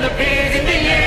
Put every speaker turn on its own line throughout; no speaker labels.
the beers in the air.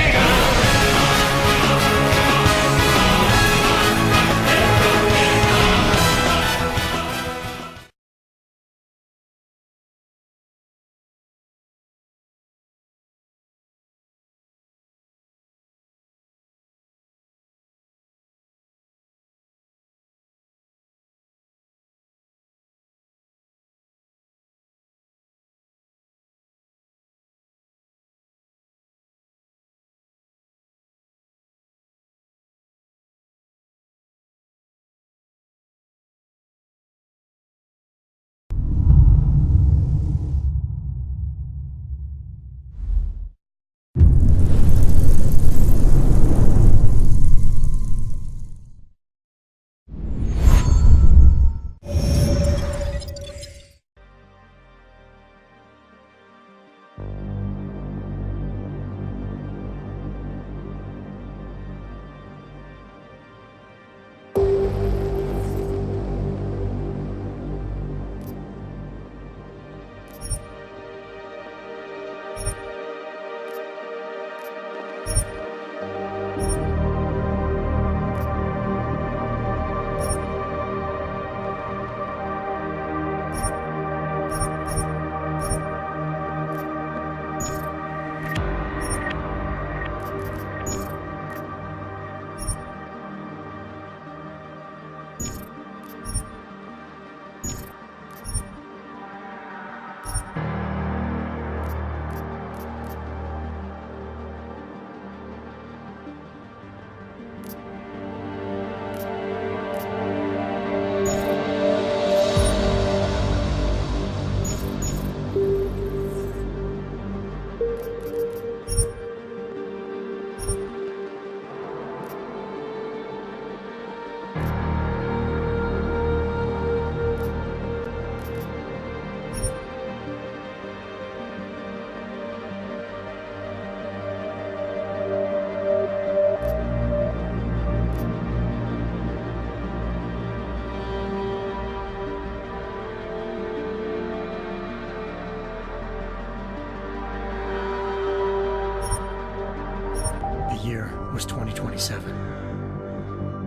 Was 2027.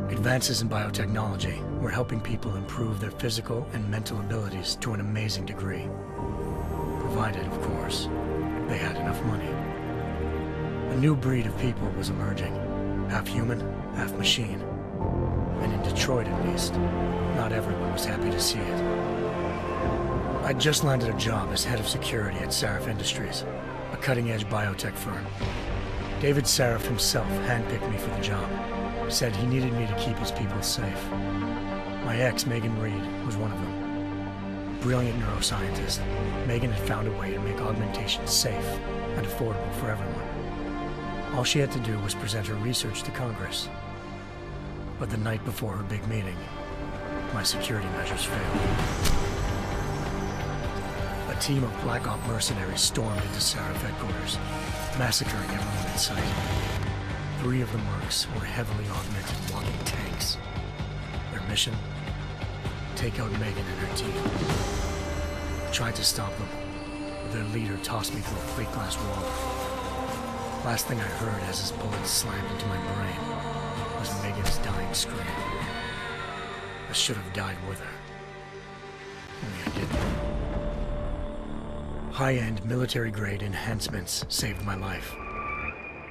Advances in biotechnology were helping people improve their physical and mental abilities to an amazing degree. Provided, of course, they had enough money. A new breed of people was emerging, half human, half machine. And in Detroit at least, not everyone was happy to see it. I'd just landed a job as head of security at Sarif Industries, a cutting-edge biotech firm. David Sarif himself handpicked me for the job. Said he needed me to keep his people safe. My ex, Megan Reed, was one of them. A brilliant neuroscientist, Megan had found a way to make augmentation safe and affordable for everyone. All she had to do was present her research to Congress. But the night before her big meeting, my security measures failed. A team of Black Op mercenaries stormed into Sarif headquarters, massacring everyone in sight. 3 of the mercs were heavily augmented walking tanks. Their mission? Take out Megan and her team. I tried to stop them, but their leader tossed me through a plate glass wall. Last thing I heard as his bullets slammed into my brain was Megan's dying scream. I should have died with her. Only I didn't. High-end military-grade enhancements saved my life.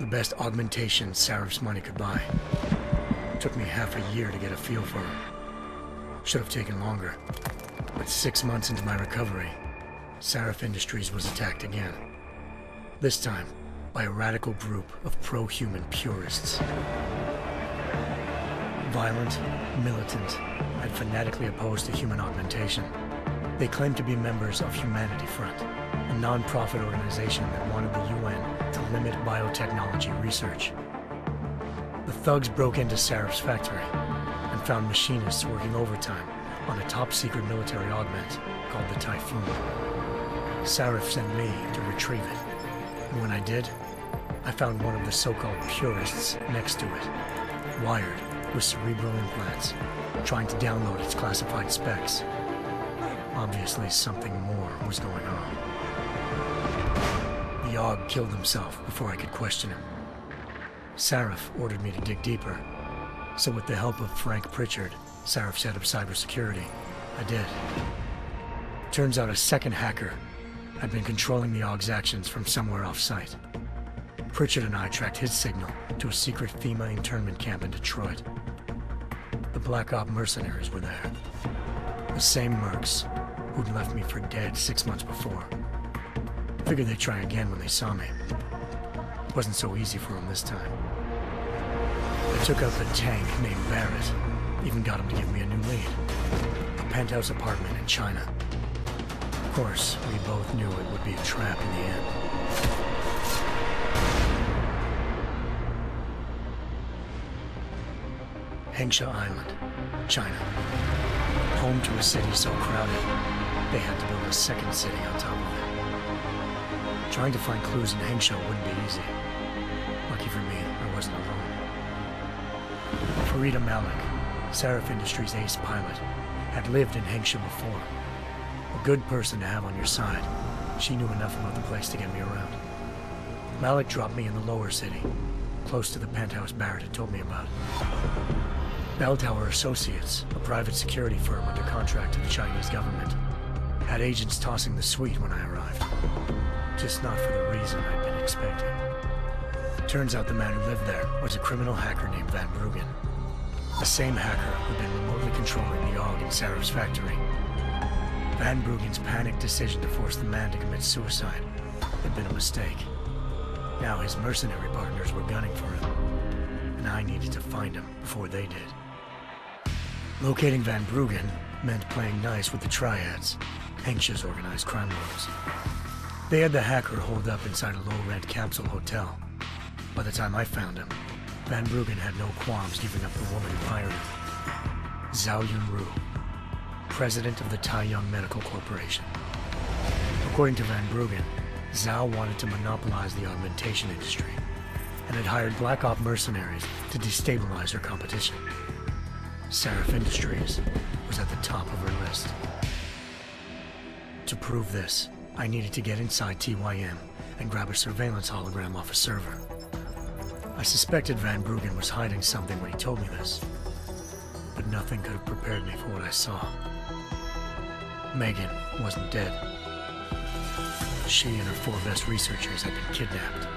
The best augmentation Sarif's money could buy. It took me half a year to get a feel for them. Should have taken longer. But 6 months into my recovery, Sarif Industries was attacked again. This time, by a radical group of pro-human purists. Violent, militant, and fanatically opposed to human augmentation. They claimed to be members of Humanity Front, a non-profit organization that wanted the UN to limit biotechnology research. The thugs broke into Sarif's factory and found machinists working overtime on a top-secret military augment called the Typhoon. Sarif sent me to retrieve it, and when I did, I found one of the so-called purists next to it, wired with cerebral implants, trying to download its classified specs. Obviously, something more was going on. The Aug killed himself before I could question him. Sarif ordered me to dig deeper, so with the help of Frank Pritchard, Sarif's head of cybersecurity, I did. Turns out a second hacker had been controlling the Aug's actions from somewhere off-site. Pritchard and I tracked his signal to a secret FEMA internment camp in Detroit. The Black Op mercenaries were there. The same mercs who'd left me for dead 6 months before. Figured they'd try again when they saw me. It wasn't so easy for them this time. I took out the tank named Barrett, even got him to give me a new lead. A penthouse apartment in China. Of course, we both knew it would be a trap in the end. Panchaea Island, China. Home to a city so crowded, they had to build a second city on top of it. Trying to find clues in Hangzhou wouldn't be easy. Lucky for me, I wasn't alone. Farida Malik, Sarif Industries' ace pilot, had lived in Hangzhou before. A good person to have on your side. She knew enough about the place to get me around. Malik dropped me in the lower city, close to the penthouse Barrett had told me about. Bell Tower Associates, a private security firm under contract to the Chinese government, had agents tossing the suite when I arrived. Just not for the reason I'd been expecting. Turns out the man who lived there was a criminal hacker named Van Bruggen. The same hacker who'd been remotely controlling the Aug in Sarif's factory. Van Bruggen's panicked decision to force the man to commit suicide had been a mistake. Now his mercenary partners were gunning for him, and I needed to find him before they did. Locating Van Bruggen meant playing nice with the Triads, Hangzhou's organized crime lords. They had the hacker holed up inside a low-rent capsule hotel. By the time I found him, Van Bruggen had no qualms giving up the woman who hired him. Zhao Yunru, president of the Taiyang Medical Corporation. According to Van Bruggen, Zhao wanted to monopolize the augmentation industry and had hired Black Op mercenaries to destabilize her competition. Sarif Industries was at the top of her list. To prove this, I needed to get inside TYM and grab a surveillance hologram off a server. I suspected Van Bruggen was hiding something when he told me this, but nothing could have prepared me for what I saw. Megan wasn't dead. She and her 4 best researchers had been kidnapped,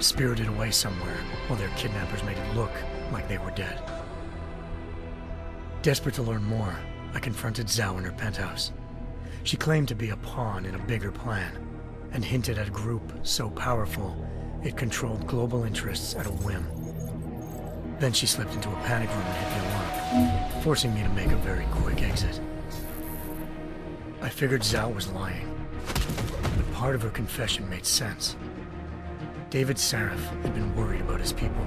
spirited away somewhere while their kidnappers made it look like they were dead. Desperate to learn more, I confronted Zhao in her penthouse. She claimed to be a pawn in a bigger plan, and hinted at a group so powerful it controlled global interests at a whim. Then she slipped into a panic room and hit the alarm, forcing me to make a very quick exit. I figured Zhao was lying, but part of her confession made sense. David Sarif had been worried about his people.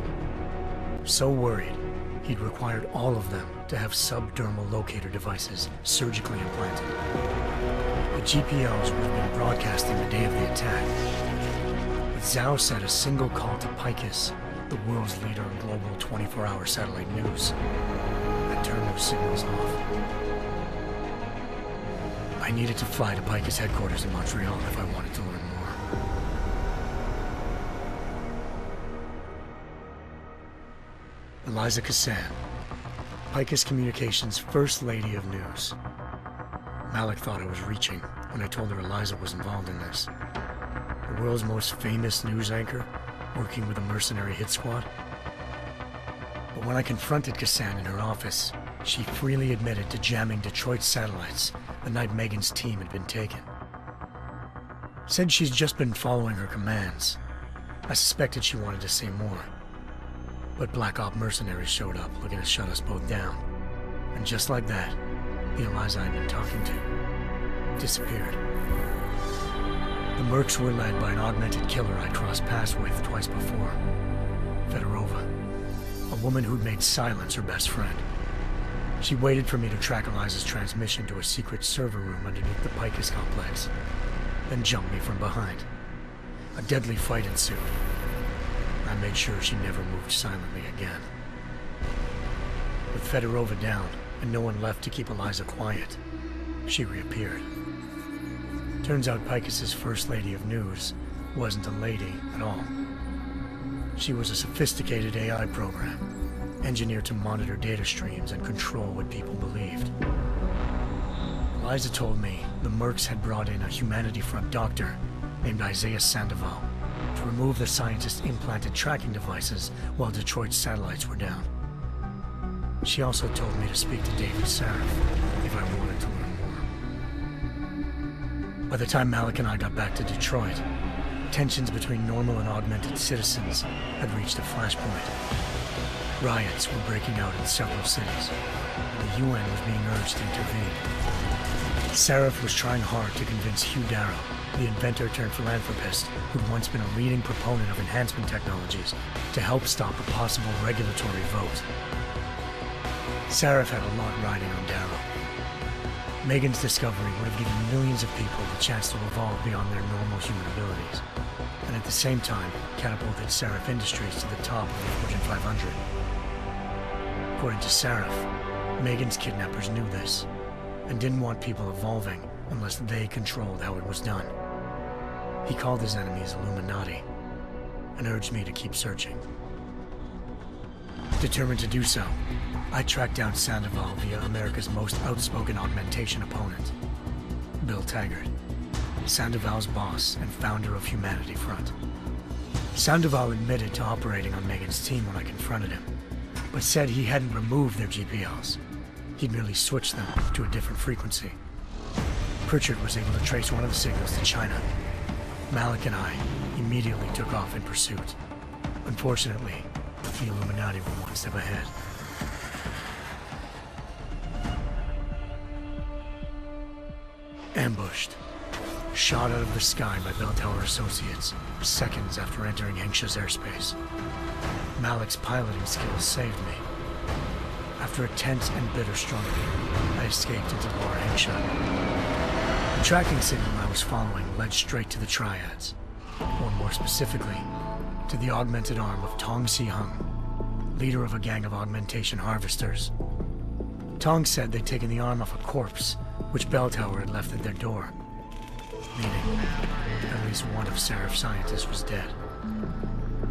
So worried, he'd required all of them to have subdermal locator devices surgically implanted. The GPOs would have been broadcasting the day of the attack. But Zhao said a single call to Picus, the world's leader in global 24-hour satellite news, had turned those signals off. I needed to fly to Picus headquarters in Montreal if I wanted to learn more. Eliza Cassan, Picus Communications' First Lady of News. Malik thought I was reaching when I told her Eliza was involved in this. The world's most famous news anchor, working with a mercenary hit squad. But when I confronted Cassan in her office, she freely admitted to jamming Detroit's satellites the night Megan's team had been taken. Said she's just been following her commands. I suspected she wanted to say more. But Black Op mercenaries showed up looking to shut us both down. And just like that, the Eliza I'd been talking to disappeared. The mercs were led by an augmented killer I'd crossed paths with twice before. Fedorova, a woman who'd made silence her best friend. She waited for me to track Eliza's transmission to a secret server room underneath the Picus complex, then jumped me from behind. A deadly fight ensued. I made sure she never moved silently again. With Fedorova down and no one left to keep Eliza quiet, she reappeared. Turns out Picus's First Lady of News wasn't a lady at all. She was a sophisticated AI program, engineered to monitor data streams and control what people believed. Liza told me the Mercs had brought in a Humanity Front doctor named Isaiah Sandoval to remove the scientist's implanted tracking devices while Detroit's satellites were down. She also told me to speak to David Sarif if I wanted to learn more. By the time Malik and I got back to Detroit, tensions between normal and augmented citizens had reached a flashpoint. Riots were breaking out in several cities. The UN was being urged to intervene. Sarif was trying hard to convince Hugh Darrow, the inventor-turned-philanthropist who'd once been a leading proponent of enhancement technologies, to help stop a possible regulatory vote. Sarif had a lot riding on Darrow. Megan's discovery would have given millions of people the chance to evolve beyond their normal human abilities, and at the same time catapulted Sarif Industries to the top of the Fortune 500. According to Sarif, Megan's kidnappers knew this, and didn't want people evolving unless they controlled how it was done. He called his enemies Illuminati, and urged me to keep searching. Determined to do so, I tracked down Sandoval via America's most outspoken augmentation opponent, Bill Taggart, Sandoval's boss and founder of Humanity Front. Sandoval admitted to operating on Megan's team when I confronted him, but said he hadn't removed their GPLs. He'd merely switched them to a different frequency. Pritchard was able to trace one of the signals to China. Malik and I immediately took off in pursuit. Unfortunately, the Illuminati were one step ahead. Ambushed. Shot out of the sky by Bell Tower Associates, seconds after entering Hengsha's airspace. Malik's piloting skills saved me. After a tense and bitter struggle, I escaped into Lower Hengsha. The tracking signal I was following led straight to the Triads, or more specifically, to the augmented arm of Tong Si-hung, leader of a gang of augmentation harvesters. Tong said they'd taken the arm off a corpse, which Bell Tower had left at their door, meaning at least one of Sarif's scientists was dead.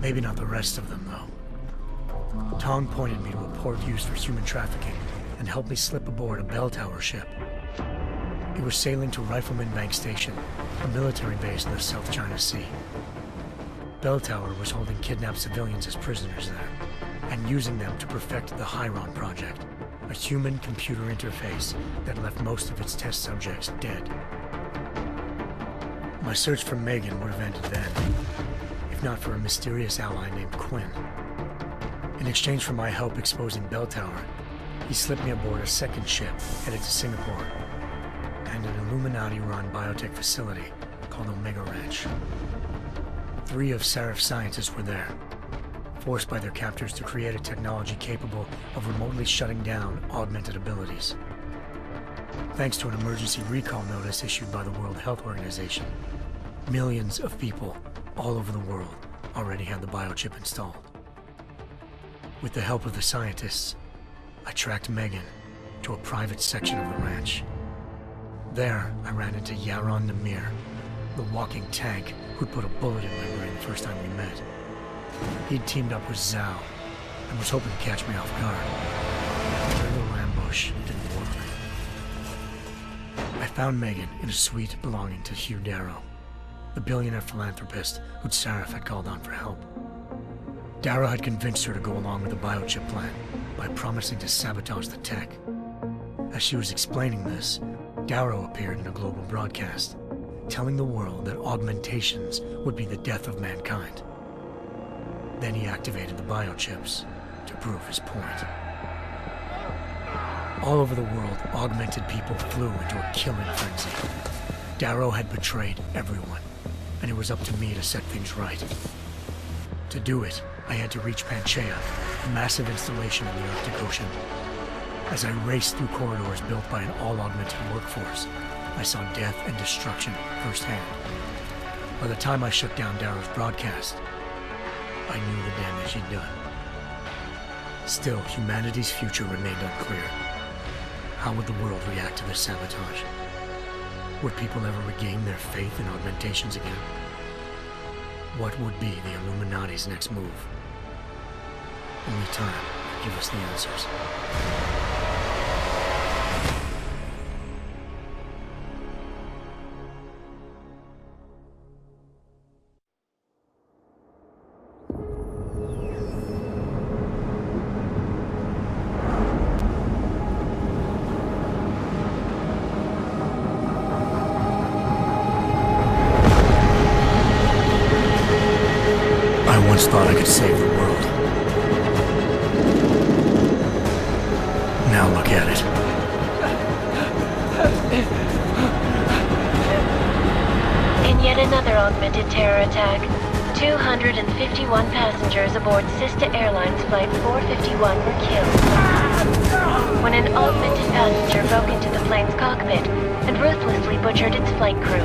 Maybe not the rest of them, though. Tong pointed me to a port used for human trafficking and helped me slip aboard a Bell Tower ship. It was sailing to Rifleman Bank Station, a military base in the South China Sea. Bell Tower was holding kidnapped civilians as prisoners there, and using them to perfect the Hyron Project, a human-computer interface that left most of its test subjects dead. My search for Megan would have ended then, if not for a mysterious ally named Quinn. In exchange for my help exposing Bell Tower, he slipped me aboard a second ship headed to Singapore, and an Illuminati-run biotech facility called Omega Ranch. 3 of Sarif's scientists were there, forced by their captors to create a technology capable of remotely shutting down augmented abilities. Thanks to an emergency recall notice issued by the World Health Organization, millions of people all over the world already had the biochip installed. With the help of the scientists, I tracked Megan to a private section of the ranch. There, I ran into Yaron Namir, the walking tank who'd put a bullet in my brain the first time we met. He'd teamed up with Zhao and was hoping to catch me off guard. Their little ambush didn't work. I found Megan in a suite belonging to Hugh Darrow, the billionaire philanthropist who'd Sarif had called on for help. Darrow had convinced her to go along with the biochip plan by promising to sabotage the tech. As she was explaining this, Darrow appeared in a global broadcast, telling the world that augmentations would be the death of mankind. Then he activated the biochips to prove his point. All over the world, augmented people flew into a killing frenzy. Darrow had betrayed everyone, and it was up to me to set things right. To do it, I had to reach Panchaea, a massive installation in the Arctic Ocean. As I raced through corridors built by an all-augmented workforce, I saw death and destruction firsthand. By the time I shut down Darrow's broadcast, I knew the damage he'd done. Still, humanity's future remained unclear. How would the world react to this sabotage? Would people ever regain their faith in augmentations again? what would be the Illuminati's next move. Only time will give us the answers. I once thought I could save the world. Now look at it.
In yet another augmented terror attack, 251 passengers aboard Sister Airlines Flight 451 were killed when an augmented passenger broke into the plane's cockpit and ruthlessly butchered its flight crew.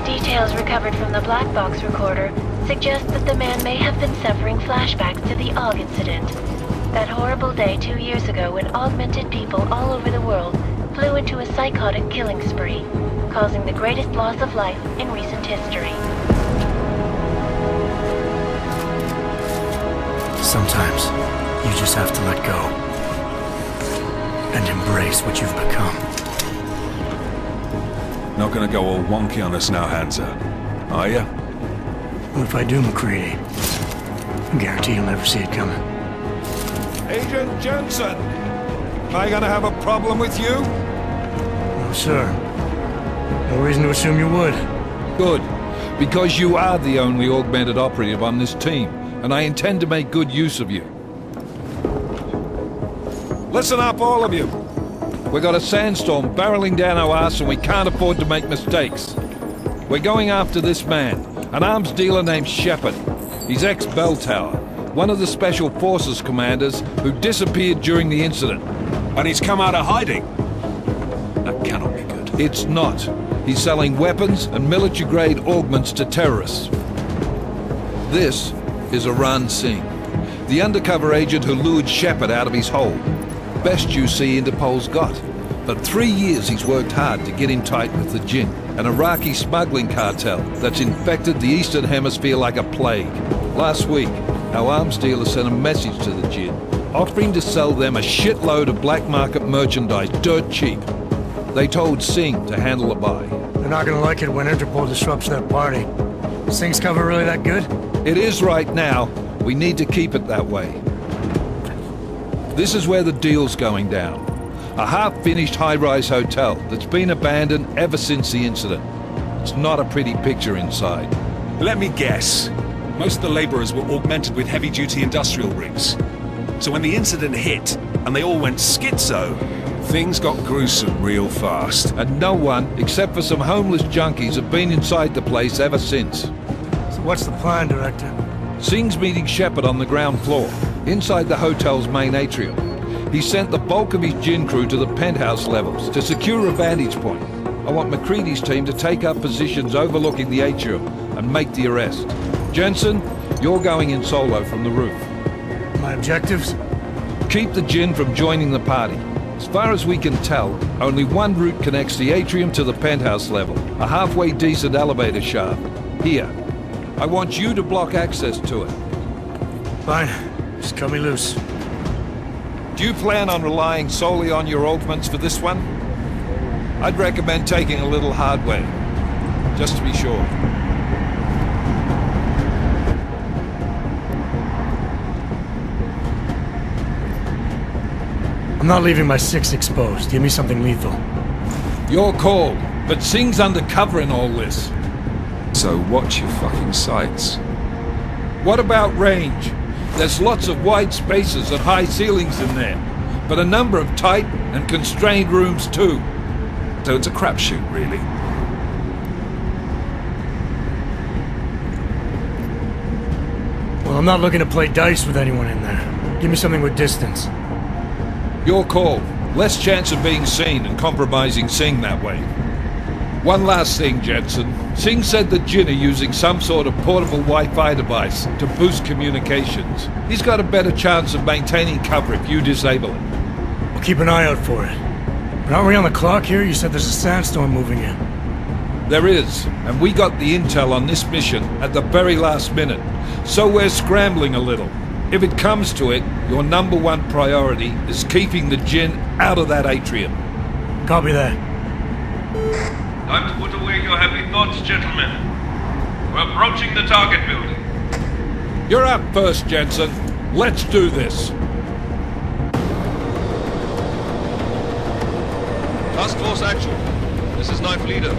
Details recovered from the black box recorder suggest that the man may have been suffering flashbacks to the Aug Incident. That horrible day 2 years ago when augmented people all over the world flew into a psychotic killing spree, causing the greatest loss of life in recent history.
Sometimes you just have to let go and embrace what you've become.
Not gonna go all wonky on us now, Hansa, are ya?
Well, if I do, McCready, I guarantee you'll never see it coming.
Agent Jensen! Am I gonna have a problem with you?
No, sir. No reason to assume you would.
Good, because you are the only augmented operative on this team, and I intend to make good use of you.
Listen up, all of you.
We got a sandstorm barreling down our arse and we can't afford to make mistakes. We're going after this man, an arms dealer named Shepard. He's ex-Bell Tower, one of the Special Forces commanders who disappeared during the incident.
And he's come out of hiding. That cannot be good.
It's not. He's selling weapons and military-grade augments to terrorists. This is Aran Singh, the undercover agent who lured Shepard out of his hole. Best you see Interpol's got. For 3 years he's worked hard to get him tight with the Jinn, an Iraqi smuggling cartel that's infected the Eastern Hemisphere like a plague. Last week, our arms dealer sent a message to the Jinn, offering to sell them a shitload of black market merchandise dirt cheap. They told Singh to handle the buy.
They're not gonna like it when Interpol disrupts their party. Is Singh's cover really that good?
It is right now. We need to keep it that way. This is where the deal's going down. A half-finished high-rise hotel that's been abandoned ever since the incident. It's not a pretty picture inside.
Let me guess. Most of the laborers were augmented with heavy-duty industrial rigs. So when the incident hit, and they all went schizo, things got gruesome real fast.
And no one, except for some homeless junkies, have been inside the place ever since.
So what's the plan, Director?
Singh's meeting Shepard on the ground floor, inside the hotel's main atrium. He sent the bulk of his Jinn crew to the penthouse levels to secure a vantage point. I want McCready's team to take up positions overlooking the atrium and make the arrest. Jensen, you're going in solo from the roof.
My objectives?
Keep the Jinn from joining the party. As far as we can tell, only one route connects the atrium to the penthouse level, a halfway decent elevator shaft. Here. I want you to block access to it.
Fine. Just cut me loose.
Do you plan on relying solely on your augments for this one? I'd recommend taking a little hardware, just to be sure.
I'm not leaving my six exposed. Give me something lethal.
Your call, but Singh's undercover in all this.
So watch your fucking sights.
What about range? There's lots of wide spaces and high ceilings in there, but a number of tight and constrained rooms too.
So it's a crapshoot, really.
Well, I'm not looking to play dice with anyone in there. Give me something with distance.
Your call. Less chance of being seen and compromising Singh that way. One last thing, Jensen. Singh said the Jinn are using some sort of portable Wi-Fi device to boost communications. He's got a better chance of maintaining cover if you disable it.
We'll keep an eye out for it. But aren't we on the clock here? You said there's a sandstorm moving in.
There is, and we got the intel on this mission at the very last minute. So we're scrambling a little. If it comes to it, your #1 priority is keeping the Jinn out of that atrium.
Copy that.
Time to put away your heavy thoughts, gentlemen. We're approaching the target building.
You're up first, Jensen. Let's do this.
Task Force Actual. This is Knife Leader.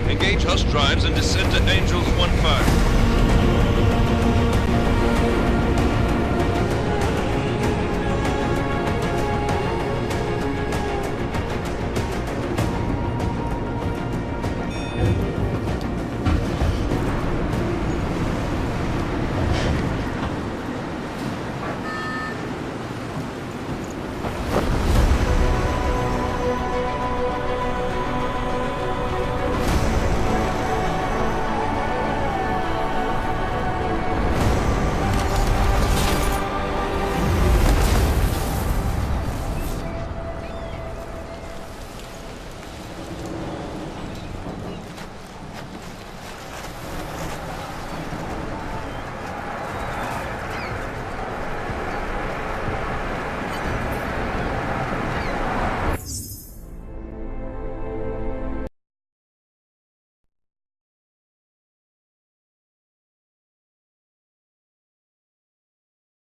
Engage Hush drives and descend to Angels 1-5.